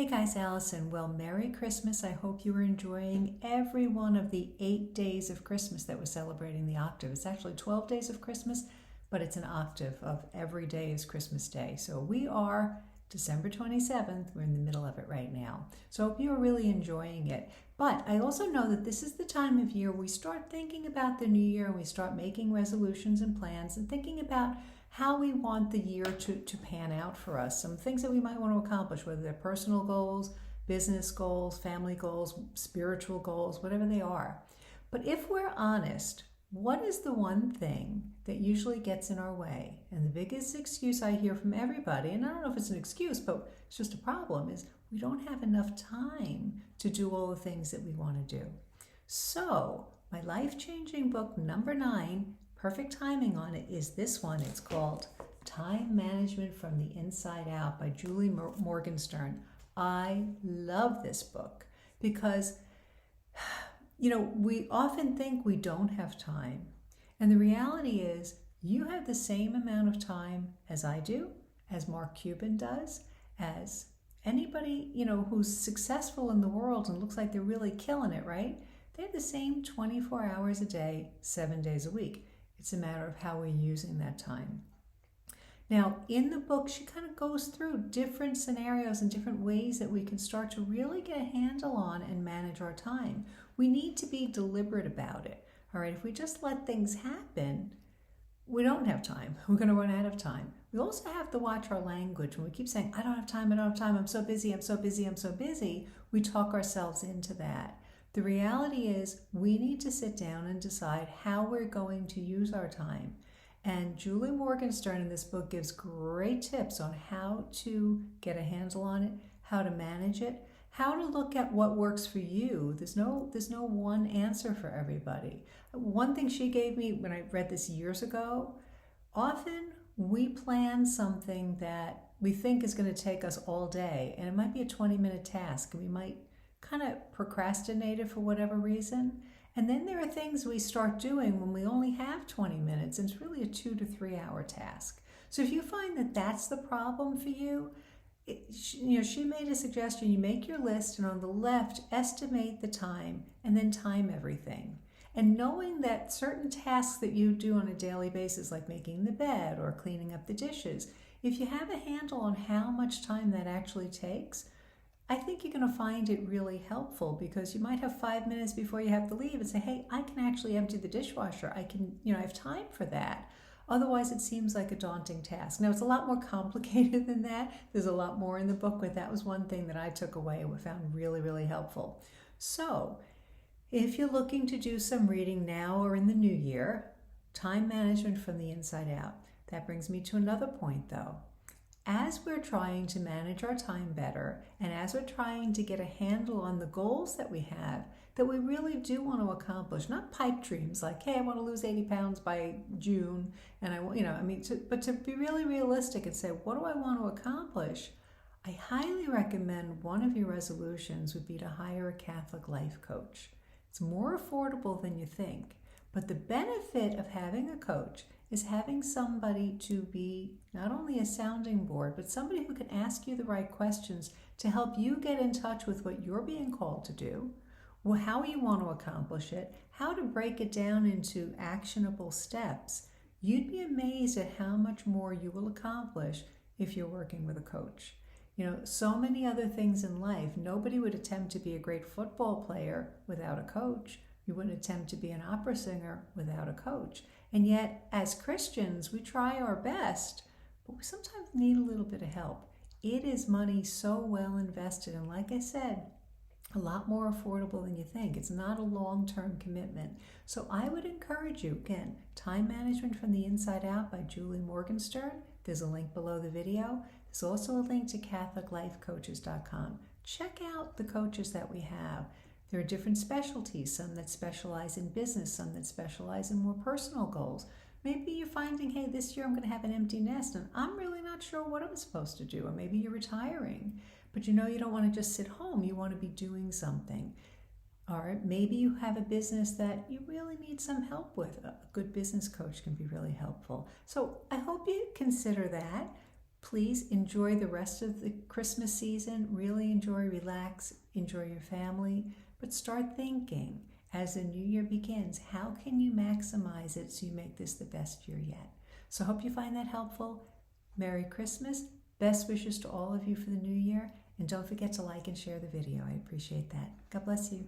Hey guys, Allison. Well, Merry Christmas. I hope you are enjoying every one of the 8 days of Christmas that we're celebrating the octave. It's actually 12 days of Christmas, but it's an octave of every day is Christmas Day. So we are December 27th. We're in the middle of it right now. So I hope you are really enjoying it. But I also know that this is the time of year we start thinking about the new year and we start making resolutions and plans and thinking about how we want the year to pan out for us. Some things that we might want to accomplish, whether they're personal goals, business goals, family goals, spiritual goals, whatever they are. But if we're honest, what is the one thing that usually gets in our way? And the biggest excuse I hear from everybody, and I don't know if it's an excuse, but it's just a problem, is we don't have enough time to do all the things that we want to do. So my life-changing book, number 9, perfect timing on it, is this one. It's called Time Management from the Inside Out by Julie Morgenstern. I love this book because, we often think we don't have time. And the reality is you have the same amount of time as I do, as Mark Cuban does, as anybody, who's successful in the world and looks like they're really killing it, right? They have the same 24 hours a day, 7 days a week. It's a matter of how we're using that time. Now, in the book, she kind of goes through different scenarios and different ways that we can start to really get a handle on and manage our time. We need to be deliberate about it. All right, if we just let things happen, we don't have time. We're going to run out of time. We also have to watch our language. When we keep saying, I don't have time, I'm so busy, I'm so busy, we talk ourselves into that. The reality is we need to sit down and decide how we're going to use our time. And Julie Morgenstern in this book gives great tips on how to get a handle on it, how to manage it, how to look at what works for you. There's no one answer for everybody. One thing she gave me when I read this years ago, often we plan something that we think is going to take us all day, and it might be a 20-minute task, and we might kind of procrastinated for whatever reason. And then there are things we start doing when we only have 20 minutes, and it's really a 2 to 3 hour task. So if you find that that's the problem for you, she made a suggestion. You make your list, and on the left, estimate the time, and then time everything. And knowing that certain tasks that you do on a daily basis, like making the bed or cleaning up the dishes, if you have a handle on how much time that actually takes, I think you're going to find it really helpful, because you might have 5 minutes before you have to leave and say, hey, I can actually empty the dishwasher. I have time for that. Otherwise, it seems like a daunting task. Now, it's a lot more complicated than that. There's a lot more in the book, but that was one thing that I took away and found really, really helpful. So if you're looking to do some reading now or in the new year, time management from the inside out. That brings me to another point, though. As we're trying to manage our time better, and as we're trying to get a handle on the goals that we have, that we really do want to accomplish, not pipe dreams like, hey, I want to lose 80 pounds by June, and but to be really realistic and say, what do I want to accomplish? I highly recommend one of your resolutions would be to hire a Catholic life coach. It's more affordable than you think, but the benefit of having a coach is having somebody to be not only a sounding board, but somebody who can ask you the right questions to help you get in touch with what you're being called to do, how you want to accomplish it, how to break it down into actionable steps. You'd be amazed at how much more you will accomplish if you're working with a coach. So many other things in life. Nobody would attempt to be a great football player without a coach. You wouldn't attempt to be an opera singer without a coach. And yet, as Christians, we try our best, but we sometimes need a little bit of help. It is money so well invested, and like I said, a lot more affordable than you think. It's not a long-term commitment. So I would encourage you, again, Time Management from the Inside Out by Julie Morgenstern. There's a link below the video. There's also a link to CatholicLifeCoaches.com. Check out the coaches that we have. There are different specialties, some that specialize in business, some that specialize in more personal goals. Maybe you're finding, hey, this year I'm going to have an empty nest and I'm really not sure what I'm supposed to do. Or maybe you're retiring, but you don't want to just sit home. You want to be doing something. Or maybe you have a business that you really need some help with. A good business coach can be really helpful. So I hope you consider that. Please enjoy the rest of the Christmas season. Really enjoy, relax, enjoy your family. But start thinking as the new year begins, how can you maximize it so you make this the best year yet? So I hope you find that helpful. Merry Christmas. Best wishes to all of you for the new year. And don't forget to like and share the video. I appreciate that. God bless you.